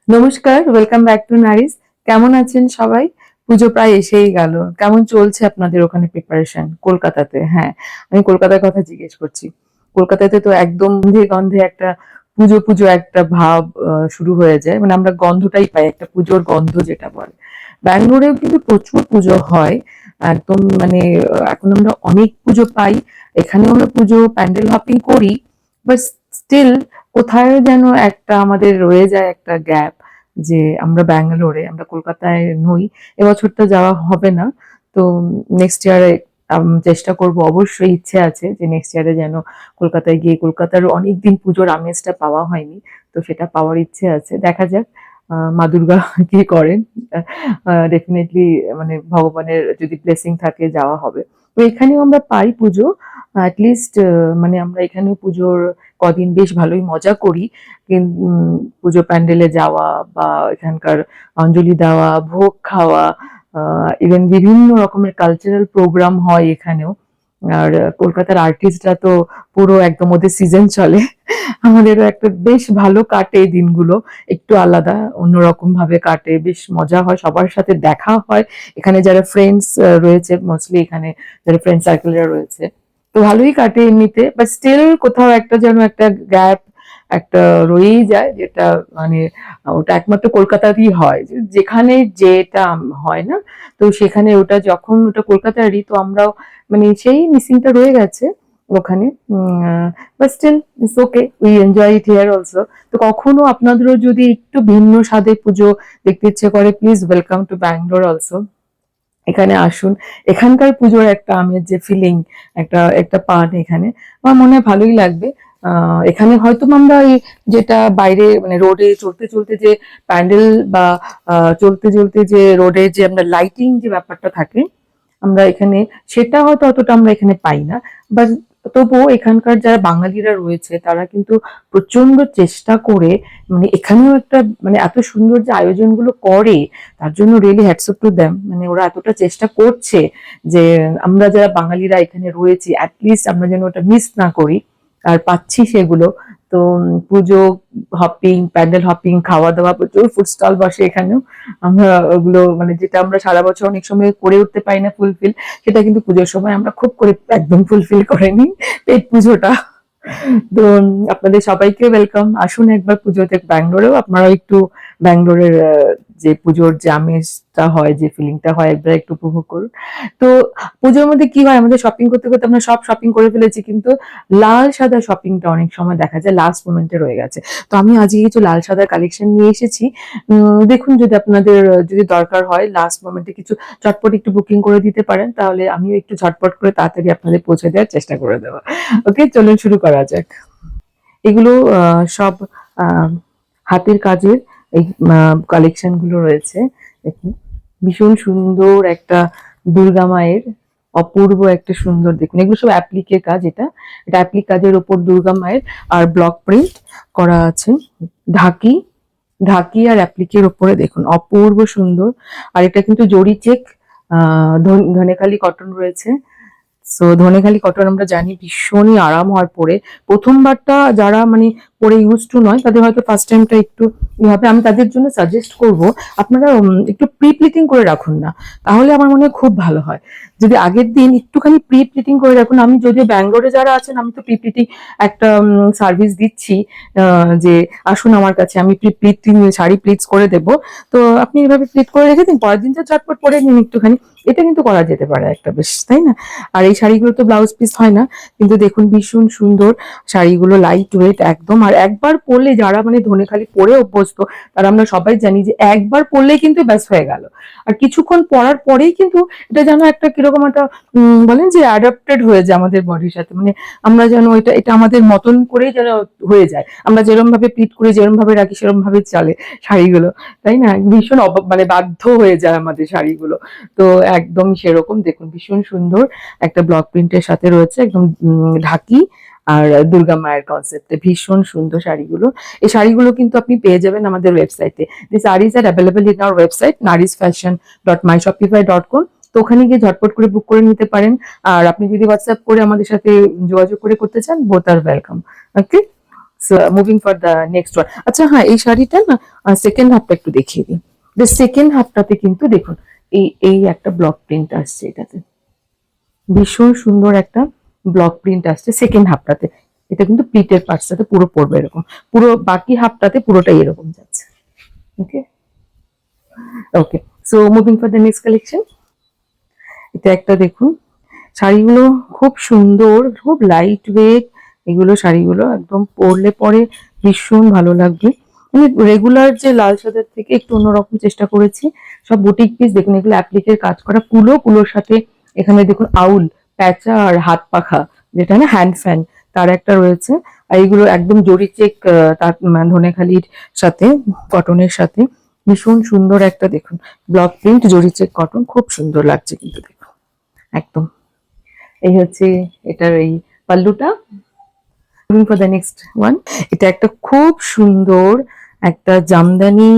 নমস্কার, welcome back to নারিস। কেমন আছেন সবাই? পুজো প্রায় এসেই গেল। কেমন চলছে আপনাদের ওখানে প্রিপারেশন কলকাতাতে? হ্যাঁ, আমি কলকাতার কথা জিজ্ঞেস করছি। কলকাতাতে তো একদম গন্ধে গন্ধে একটা পুজো পুজো একটা ভাব শুরু হয়ে যায়। মানে আমরা গন্ধটাই পাই, একটা পুজোর গন্ধ যেটা বলে। ব্যাঙ্গালোরেও কিন্তু প্রচুর পুজো হয়। একদম মানে এখন আমরা অনেক পুজো পাই। এখানেও আমরা পুজো প্যান্ডেল হপিং করি, বাট স্টিল কোথায় যেন একটা আমাদের রয়ে যায় একটা গ্যাপ, যে আমরা ব্যাঙ্গালোরে, আমরা কলকাতায় নই। এবছরটা যাওয়া হবে না। তো নেক্সট ইয়ারে চেষ্টা করব, অবশ্যই ইচ্ছে আছে যে নেক্সট ইয়ারে যেন কলকাতায় গিয়ে, কলকাতার অনেকদিন পুজোর আমেজটা পাওয়া হয়নি, তো সেটা পাওয়ার ইচ্ছে আছে। দেখা যাক মা দুর্গা কি করেন। ডেফিনেটলি মানে ভগবানের যদি ব্লেসিং থাকে যাওয়া হবে। তো এখানেও আমরা পাই পুজো, অ্যাটলিস্ট মানে আমরা এখানেও পুজোর কদিন বেশ ভালোই মজা করি। পুজো প্যান্ডেলে যাওয়া বা এখানকার অঞ্জলি দেওয়া, ভোগ খাওয়া, ইভেন বিভিন্ন রকমের কালচারাল প্রোগ্রাম হয় এখানেও। আর কলকাতার আর্টিস্টরা তো পুরো একদম ওদের সিজন চলে। আমাদেরও একটা বেশ ভালো কাটে এই দিনগুলো, একটু আলাদা অন্যরকম ভাবে কাটে, বেশ মজা হয়, সবার সাথে দেখা হয়। এখানে যারা ফ্রেন্ডস রয়েছে, মোস্টলি এখানে যারা ফ্রেন্ড সার্কেলরা রয়েছে, তো ভালোই কাটে এমনিতে। বাট স্টিল কোথাও একটা যেন একটা গ্যাপ একটা রয়েই যায়, যেটা মানে ওটা একমাত্র কলকাতাতেই হয়, যেখানে যেটা হয় না। তো সেখানে ওটা যখন ওটা কলকাতারই, তো আমরাও মানে সেই মিসিংটা রয়ে গেছে ওখানে। But still it's okay, we enjoy it here also. তো কখনো আপনাদেরও যদি একটু ভিন্ন স্বাদে পুজো দেখতে ইচ্ছে করে, please welcome to Bangalore also. এখানে আসুন, এখানকার পুজোর একটা আমেজ, যে ফিলিং একটা একটা পান এখানে, আমার মনে হয় ভালোই লাগবে। এখানে হয়তো আমরা এই যেটা বাইরে মানে রোডে চলতে চলতে যে প্যান্ডেল বা চলতে চলতে যে রোডে যে আমরা লাইটিং যে ব্যাপারটা থাকে, আমরা এখানে সেটা হয়তো অতটা আমরা এখানে পাই না। বাট তবুও এখানকার যারা বাঙালিরা রয়েছে তারা কিন্তু প্রচন্ড চেষ্টা করে, মানে এখানেও একটা মানে এত সুন্দর যে আয়োজনগুলো করে, তার জন্য really hats off to them. মানে ওরা এতটা চেষ্টা করছে যে আমরা যারা বাঙালিরা এখানে রয়েছি, অ্যাটলিস্ট আমরা যেন ওটা মিস না করি, আর পাচ্ছি সেগুলো। তো পুজো হপিং, প্যান্ডেল হপিং, খাওয়া দাওয়া, প্রচুর ফুড স্টল বসে এখানেও। আমরা ওগুলো মানে যেটা আমরা সারা বছর অনেক সময় করে উঠতে পারি না ফুলফিল, সেটা কিন্তু পুজোর সময় আমরা খুব করে একদম ফুলফিল করে নিই, পেট পুজোটা। তো আপনাদের সবাইকে ওয়েলকাম, আসুন একবার পুজোতে ব্যাঙ্গালোরেও, আপনারাও একটু ব্যাঙ্গালোরের যে পুজোর যে আমেজটা হয়, যে ফিলিংটা হয়, একবার একটু উপভোগ করুন। তো পুজোর মধ্যে কি হয়, আমাদের শপিং করতে করতে আমরা সব শপিং করে ফেলেছি, কিন্তু লাল সাদা শপিংটা অনেক সময় দেখা যায় লাস্ট মোমেন্টে রয়ে গেছে। তো আমি আজকে কিছু লাল সাদা কালেকশন নিয়ে এসেছি। দেখুন, যদি আপনাদের যদি দরকার হয় লাস্ট মোমেন্টে কিছু চটপট একটু বুকিং করে দিতে পারেন, তাহলে আমিও একটু ঝটপট করে তাড়াতাড়ি আপনাদের পৌঁছে দেওয়ার চেষ্টা করে দেবো। ওকে, চলুন শুরু করা যাক। এগুলো সব আহ, হাতের কাজের এই কালেকশন গুলো রয়েছে। দেখুন, ভীষণ সুন্দর একটা দুর্গা মায়ের, অপূর্ব একটা সুন্দর, দেখুন এগুলো সব অ্যাপ্লিকের কাজ। এটা এটা অ্যাপ্লিক কাজের ওপর দুর্গা মায়ের আর ব্লক প্রিন্ট করা আছে। ঢাকি, ঢাকি আর অ্যাপ্লিকের ওপরে দেখুন অপূর্ব সুন্দর। আর এটা কিন্তু জরি চেক, ধনেখালি কটন রয়েছে। সো ধনেখালি কটন আমরা জানি ভীষণই আরাম হয় পরে। প্রথমবারটা যারা মানে পরে ইউজ টু নয়, তাদের হয়তো ফার্স্ট টাইমটা একটু হবে। আমি তাদের জন্য সাজেস্ট করব, আপনারা একটু প্রি প্লিটিং করে রাখুন না, তাহলে আমার মনে হয় খুব ভালো হয়। যদি আগের দিন একটুখানি প্রি প্লিটিং করে রাখুন, আমি যদিও ব্যাঙ্গালোরে যারা আছেন, আমি তো প্রি প্লিটিং একটা সার্ভিস দিচ্ছি, যে আসুন আমার কাছে, আমি প্রি প্লিটিং শাড়ি প্লিটস করে দেবো। তো আপনি এভাবে প্লিট করে রেখে দিন, পরের দিন তো চটপট পরে নিন একটুখানি। এটা কিন্তু করা যেতে পারে একটা বেশ, তাই না? আর এই শাড়িগুলো তো ব্লাউজ পিস হয় না, কিন্তু দেখুন ভীষণ সুন্দর শাড়িগুলো, লাইট ওয়েট একদম। আর একবার পরলে, যারা মানে ধনেখালি পরে অভ্যস্ত, তারা আমরা সবাই জানি যে একবার পরলেই কিন্তু ব্যাস হয়ে গেল। আর কিছুক্ষণ পরার পরেই কিন্তু এটা যেন একটা কিরকম একটা বলেন যে অ্যাডাপ্টেড হয়ে যায় আমাদের বডির সাথে। মানে আমরা যেন এটা এটা আমাদের মতন করেই যেন হয়ে যায়, আমরা যেরকম ভাবে পিট করি, যেরকম ভাবে রাখি, সেরকম ভাবে চলে শাড়িগুলো, তাই না? ভীষণ মানে বাধ্য হয়ে যায় আমাদের শাড়িগুলো। তো একদম সেরকম দেখুন, ভীষণ সুন্দর একটা ব্লক প্রিন্টের সাথে রয়েছে একদম ঢাকি আর দুর্গা মায়ের কনসেপ্টে ভীষণ সুন্দর শাড়িগুলো। এই শাড়িগুলো কিন্তু আপনি পেয়ে যাবেন আমাদের ওয়েবসাইটে। The sarees are available in our website narisfashion.myshopify.com। তো ওখানে গিয়ে ঝটপট করে বুক করে নিতে পারেন। আর আপনি যদি হোয়াটসঅ্যাপ করে আমাদের সাথে যোগাযোগ করে করতে চান, both are welcome. Okay, moving for the next one. আচ্ছা হ্যাঁ, এই শাড়িটা না সেকেন্ড হাফটা একটু দেখিয়ে দিই। সেকেন্ড হাফটাতে কিন্তু দেখুন এই এই একটা ব্লক প্রিন্ট আসছে, এটাতে ভীষণ সুন্দর একটা ব্লক প্রিন্ট আসছে সেকেন্ড হাফটাতে। এটা কিন্তু প্লিটের পার্টসটাতে পুরো পড়বে এরকম, পুরো বাকি হাফটাতে পুরোটাই এরকম যাচ্ছে। Okay okay, so moving for the next collection. এটা একটা দেখুন, শাড়িগুলো খুব সুন্দর, খুব লাইট ওয়েট। এগুলো শাড়িগুলো একদম পরলে পরে ভীষণ ভালো লাগবে। মানে রেগুলার যে লাল সাদার থেকে একটু অন্যরকম চেষ্টা করেছি। সব বুটিক পিস দেখুন, এগুলো অ্যাপ্লিকের কাজ করা, কুলোর সাথে এখানে দেখুন আউল প্যাঁচা আর হাত পাখা, যেটা না হ্যান্ড ফ্যান, তার একটা রয়েছে। আর এগুলো একদম জরি চেক, তার ধনেখালির সাথে কটনের সাথে ভীষণ সুন্দর একটা দেখুন ব্লক প্রিন্ট জরি চেক কটন, খুব সুন্দর লাগছে কিন্তু দেখুন একদম। এই হচ্ছে এটার এই পাল্লুটা। ফর দ্য নেক্সট ওয়ান, এটা একটা খুব সুন্দর একটা জামদানি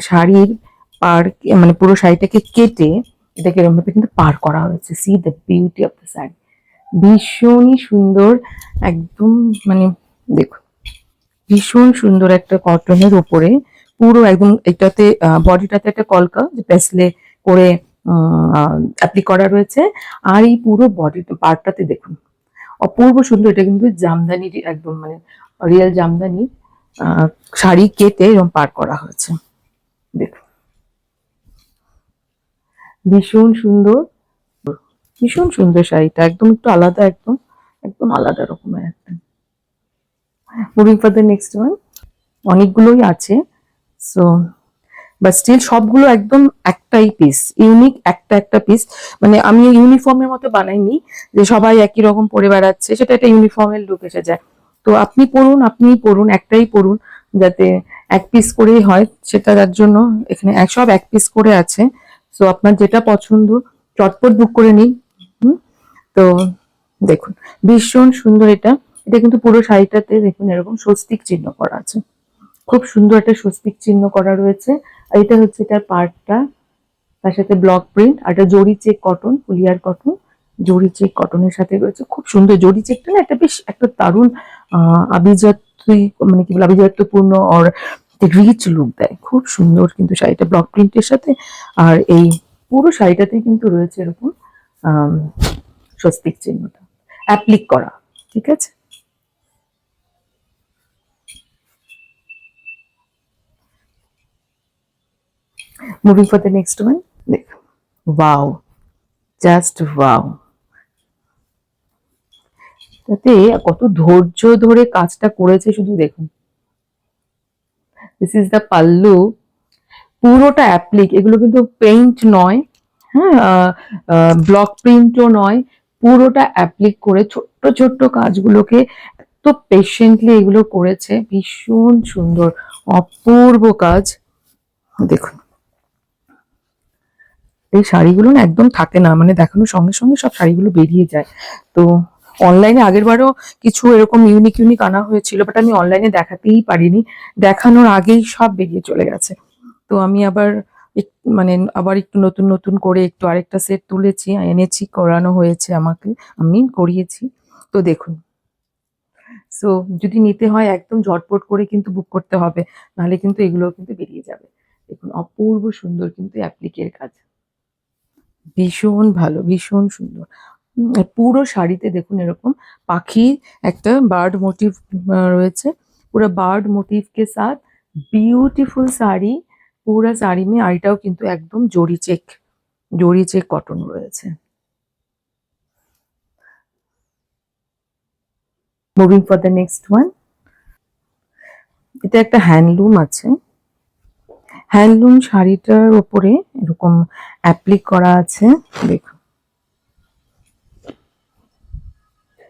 শাড়ির পার, মানে পুরো শাড়িটাকে কেটে এটাকে এরকম ভাবে কিন্তু পার করা হয়েছে। C the beauty of the sari, ভীষণই সুন্দর একদম। মানে দেখুন ভীষণ সুন্দর একটা কটনের উপরে পুরো একদম, এটাতে বডিটাতে একটা কলকা যে পেসলে করে অ্যাপ্লিক করা রয়েছে। আর এই পুরো বডি পার্টটাতে দেখুন অপূর্ব সুন্দর। এটা কিন্তু জামদানির একদম মানে রিয়েল জামদানি শাড়ি কেটে এরকম পার করা হয়েছে দেখুন, ভীষণ সুন্দর, ভীষণ সুন্দর শাড়িটা একদম একটু আলাদা, একদম একদম আলাদা রকমের একটা। Moving for the next one, অনেকগুলোই আছে, সো বাট স্টিল সবগুলো একদম একটাই পিস, ইউনিক একটা একটা পিস। মানে আমি ইউনিফর্মের মতো বানাইনি যে সবাই একই রকম পরে বেড়াচ্ছে, সেটা একটা ইউনিফর্মের লুক এসে যায়। তো আপনি পরুন, আপনিই পরুন, একটাই পরুন, যাতে এক পিস করেই হয়, সেটা তার জন্য এখানে সব এক পিস করে আছে। সো আপনার যেটা পছন্দ চটপট বুক করে নিন। তো দেখুন ভীষণ সুন্দর এটা। এটা কিন্তু পুরো শাড়িটাতে দেখুন এরকম স্বস্তিক চিহ্ন করা আছে, খুব সুন্দর একটা স্বস্তিক চিহ্ন করা রয়েছে। আর এটা হচ্ছে এটার পার্টটা, তার সাথে ব্লক প্রিন্ট, আর এটা জরি চেক কটন, ফুলিয়ার কটন, জরি চেক কটনের সাথে রয়েছে। খুব সুন্দর জরি চেকটা না, একটা বেশ একটা দারুণ আভিজাত্য, মানে কি বলে আভিজাত্যপূর্ণ আর রিচ লুক দেয়, খুব সুন্দর কিন্তু শাড়িটা ব্লক প্রিন্টের সাথে। আর এই পুরো শাড়িটাতে কিন্তু রয়েছে এরকম স্বস্তিক চিহ্নটা অ্যাপ্লিক করা, ঠিক আছে। Moving for the next one, দেখুন ওয়াও, জাস্ট ওয়াও। তাতে কত ধৈর্য ধরে কাজটা করেছে শুধু দেখুন। দিস ইজ দ্য পাল্লু, পুরোটা অ্যাপ্লিক, এগুলো কিন্তু পেইন্ট নয়, হ্যাঁ ব্লক প্রিন্টও নয়, পুরোটা অ্যাপ্লিক করে ছোট্ট ছোট্ট কাজগুলোকে এত পেশেন্টলি এগুলো করেছে, ভীষণ সুন্দর অপূর্ব কাজ দেখুন। এই শাড়িগুলো না একদম থাকে না, মানে দেখানোর সঙ্গে সঙ্গে সব শাড়িগুলো বেরিয়ে যায়। তো অনলাইনে আগের বারও কিছু এরকম ইউনিক ইউনিক আনা হয়েছিল, বাট আমি অনলাইনে দেখাতেই পারিনি, দেখানোর আগেই সব বেরিয়ে চলে গেছে। তো আমি আবার মানে আবার একটু নতুন নতুন করে একটু আরেকটা সেট তুলেছি, এনেছি, করানো হয়েছে আমাকে, আমি করিয়েছি। তো দেখুন, সো যদি নিতে হয় একদম ঝটপট করে কিন্তু বুক করতে হবে, নাহলে কিন্তু এগুলো কিন্তু বেরিয়ে যাবে। দেখুন অপূর্ব সুন্দর কিন্তু অ্যাপ্লিকের কাজ, ভীষণ ভালো, ভীষণ সুন্দর। আর পুরো শাড়িতে দেখুন এরকম পাখি, একটা বার্ড মোটিভ রয়েছে, पूरा বার্ড মোটিভ কে সাথ বিউটিফুল শাড়ি, পুরা শাড়ি মে। আর এটাও কিন্তু একদম জরি চেক কটন রয়েছে। Moving for the next one, এটা একটা হ্যান্ডলুম আছে, হ্যান্ডলুম শাড়িটার ওপরে এরকম অ্যাপ্লিক করা আছে দেখুন,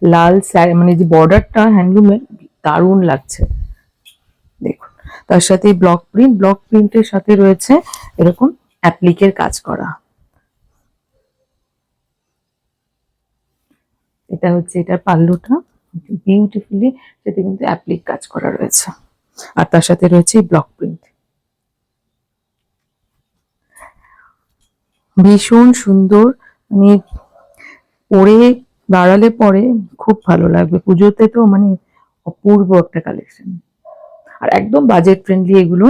লাল শাড়ি, মানে যে বর্ডারটা হ্যান্ডলুমের দারুণ লাগছে দেখুন। তার সাথে ব্লক প্রিন্টের সাথে রয়েছে এরকম অ্যাপ্লিকের কাজ করা। এটা হচ্ছে এটার পাল্লুটা, বিউটিফুলি সেটা কিন্তু অ্যাপ্লিক কাজ করা রয়েছে, আর তার সাথে রয়েছে ব্লক প্রিন্ট। ভীষণ সুন্দর, মানে পরে দাঁড়ালে পরে খুব ভালো লাগবে পুজোতে, তো মানে অপূর্ব একটা কালেকশন, আর একদম বাজেট ফ্রেন্ডলি এগুলো,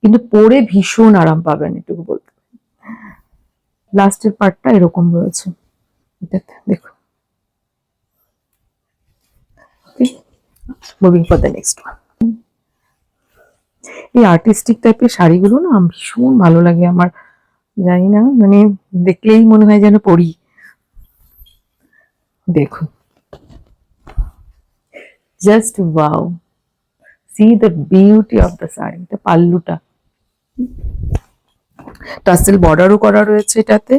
কিন্তু পরে ভীষণ আরাম পাবেন এটুকু বলতে। লাস্টের পার্টটা এরকম রয়েছে, এটাতে দেখুন। Moving for the next one. এই আর্টিস্টিক টাইপের শাড়িগুলো না ভীষণ ভালো লাগে আমার, জানি না, মানে দেখলেই মনে হয় যেন পরি। দেখুন, just wow, C the beauty of the sari. এটা পাল্লুটা, টাসেল বর্ডারও করা রয়েছে এটাতে।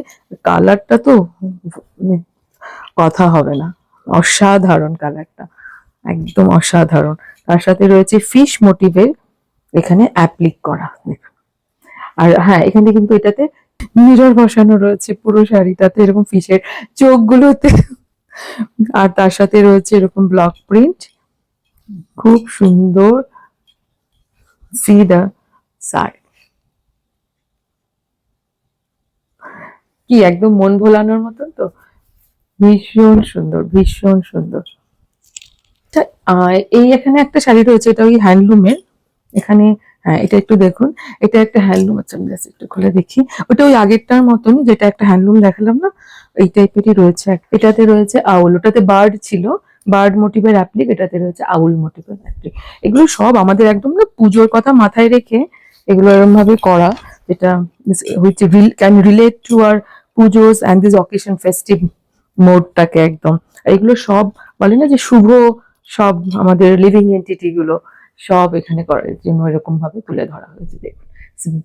কালারটা তো মানে কথা হবে না, অসাধারণ কালারটা, একদম অসাধারণ। তার সাথে রয়েছে ফিশ মোটিভের এখানে অ্যাপ্লিক করা, দেখুন। আর হ্যাঁ, এখানে কিন্তু এটাতে মিরর বসানো রয়েছে পুরো শাড়িটাতে, এরকম ফিশের চোখগুলোতে। আর তার সাথে রয়েছে এরকম ব্লক প্রিন্ট, খুব সুন্দর। সি দা শাড়ি, কি একদম মন ভোলানোর মতন তো, ভীষণ সুন্দর, ভীষণ সুন্দর। এই এখানে একটা শাড়ি রয়েছে, এটা ওই হ্যান্ডলুমের। এখানে হ্যাঁ, এটা একটু দেখুন, এটা একটা হ্যান্ডলুম। আচ্ছা, একটু খুলে দেখি। ওটা ওই আগেরটার মতন, যেটা একটা হ্যান্ডলুম দেখালাম না, এই টাইপেরই রয়েছে। এটাতে রয়েছে আউল, ওটাতে বার্ড ছিল, বার্ড মোটিভের অ্যাপ্লিক, এটাতে রয়েছে আউল মোটিভের অ্যাপ্লিক। এগুলো সব আমাদের একদম না পুজোর কথা মাথায় রেখে এগুলো এরকম ভাবে করা, যেটা which can relate to our pujos and this occasion, festive মোডটাকে একদম। এগুলো সব বলে না যে শুভ, সব আমাদের লিভিং এন্টিটি গুলো সব এখানে করার জন্য এরকম ভাবে তুলে ধরা হয়েছে। দেখুন,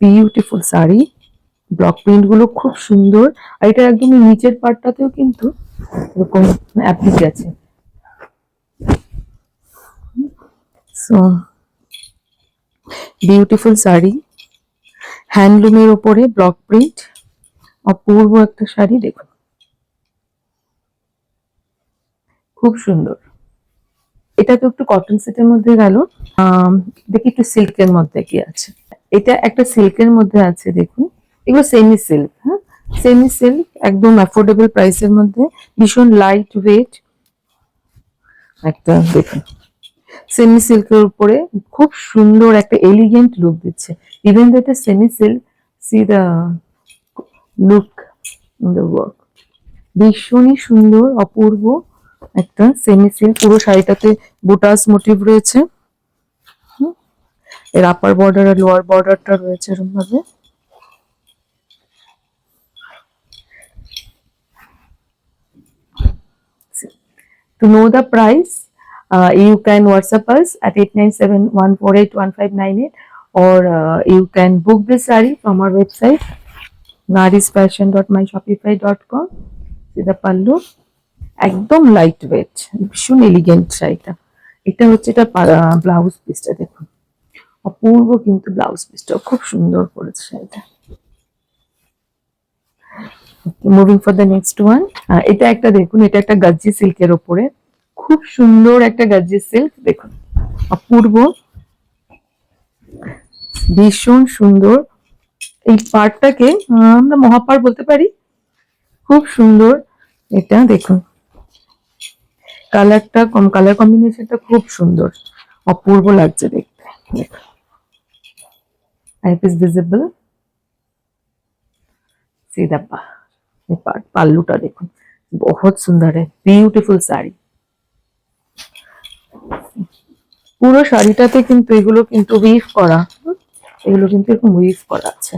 বিউটিফুল শাড়ি, ব্লক প্রিন্ট গুলো খুব সুন্দর। আর এটা একদম নিচের পার্টটাতেও কিন্তু এরকম অ্যাপ্লিক আছে। সো বিউটিফুল শাড়ি, হ্যান্ডলুমের ওপরে ব্লক প্রিন্ট, অপূর্ব একটা শাড়ি। দেখুন, খুব সুন্দর। এটা তো একটু কটন সেটের মধ্যে গেল, দেখি একটু সিল্কের মধ্যে কি আছে। এটা একটা সিল্কের মধ্যে আছে, দেখুন। এগুলো সেমি সিল্ক, হ্যাঁ, সেমি সিল্ক, একদম অ্যাফোর্ডেবল প্রাইসের মধ্যে, ভীষণ লাইট ওয়েট একটা। দেখুন, সেমি সিল্কের উপরে খুব সুন্দর একটা এলিগেন্ট লুক দিচ্ছে। Even that semi silk, C the look in the work, ভীষণই সুন্দর, অপূর্ব একটা সেমি সিল্ক। পুরো শাড়িটাতে বুটাস মোটিভ রয়েছে, এর আপার বর্ডার আর লোয়ার বর্ডারটা রয়েছে এরকম ভাবে। To know the price, you can WhatsApp us at 8971481598, or you can book this saree from our website narisfashion.myshopify.com. See the pallu, একদম লাইট ওয়েট, ভীষণ এলিগেন্ট শাড়িটা। এটা হচ্ছে এটা ব্লাউজ পিসটা, দেখুন অপূর্ব, কিন্তু ব্লাউজ পিসটা খুব সুন্দর করেছে শাড়িটা। Moving for the next one. এটা একটা দেখুন, এটা একটা গাজ্জি সিল্কের ওপরে, খুব সুন্দর একটা গাজ্জি সিল্ক, দেখুন অপূর্ব, ভীষণ সুন্দর। এই পাড়টাকে আমরা মহাপাড় বলতে পারি, খুব সুন্দর। এটা দেখুন, কালারটা কালার কম্বিনেশনটা খুব সুন্দর, অপূর্ব লাগছে দেখতে। আইপ ইজ ভিজিবল, সি দ্য পাল্লুটা দেখুন, বহুত সুন্দর, বিউটিফুল শাড়ি। পুরো শাড়িটাতে কিন্তু এগুলো কিন্তু উইভ করা, এগুলো কিন্তু এরকম উইভ করা আছে।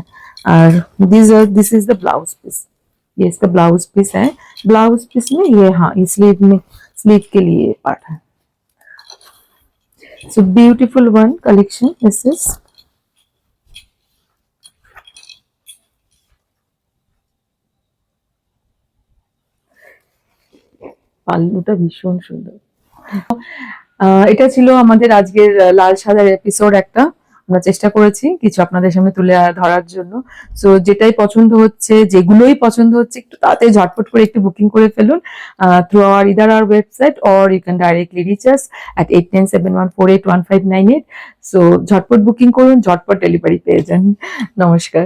আর this is the blouse piece, ये इसका ब्लाउज पीस है। ब्लाउज पीस में ये, हाँ, ये स्लीव के लिए पार्ट है। So beautiful one collection this is. পাল্লুটা ভীষণ সুন্দর। এটা ছিল আমাদের আজকের লাল সাদার এপিসোড একটা। আমরা চেষ্টা করেছি কিছু আপনাদের সামনে তুলে ধরার জন্য। সো যেটাই পছন্দ হচ্ছে, যেগুলোই পছন্দ হচ্ছে, একটু তাড়াতাড়ি ঝটপট করে একটু বুকিং করে ফেলুন through our either our website, or you can directly reach us at 8971481598। So ঝটপট বুকিং করুন, ঝটপট ডেলিভারি পেয়ে যান। নমস্কার।